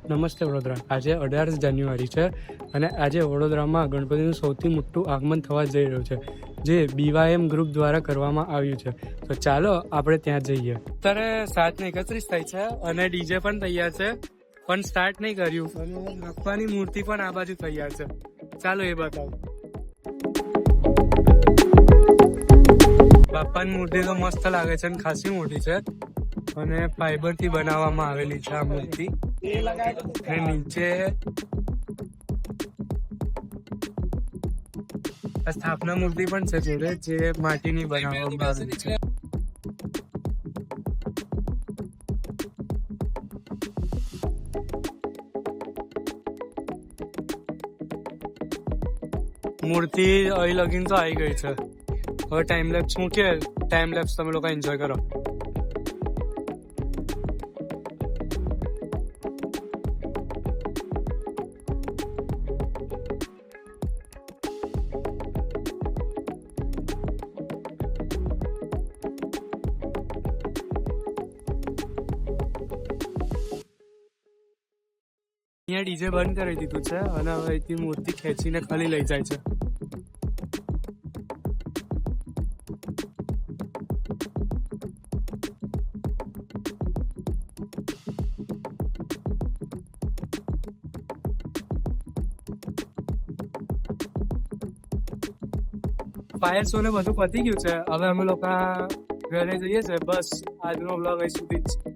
નમસ્તે વડોદરા. આજે 18 જાન્યુઆરી છે અને આજે વડોદરામાં ગણપતિનું સૌથી મોટું આગમન થવા જઈ રહ્યું છે, જે BYM ગ્રુપ દ્વારા કરવામાં આવ્યું છે. તો ચાલો આપણે ત્યાં જઈએ. અત્યારે 7:31 થાય છે અને ડીજે પણ તૈયાર છે, પણ સ્ટાર્ટ નહીં કર્યું. અને બાપ્પાની મૂર્તિ પણ આ બાજુ તૈયાર છે. ચાલો એ બતાવો. બાપ્પાની મૂર્તિ તો મસ્ત લાગે છે અને ખાસી મોટી છે અને ફાઈબર થી બનાવવામાં આવેલી છે આ મૂર્તિ. અને નીચે આ સ્થાપના મૂર્તિ પણ છે જોડે, જે માટીની બનાવવામાં આવેલી છે. મૂર્તિ અહીં લગીન તો આવી ગઈ છે. હવે ટાઈમ લેપ્સ મૂકીએ. ટાઈમ લેપ્સ તમે લોકો એન્જોય કરો. અહીંયા ડીજે બંધ કરી દીધું છે અને હવે અહીંથી મૂર્તિ ખેંચીને ખાલી લઈ જાય છે. ફાયર શો ને બધું પતી ગયું છે. હવે અમે લોકો ઘરે જઈએ છીએ. બસ આજનો વ્લોગ અહીં સુધી જ.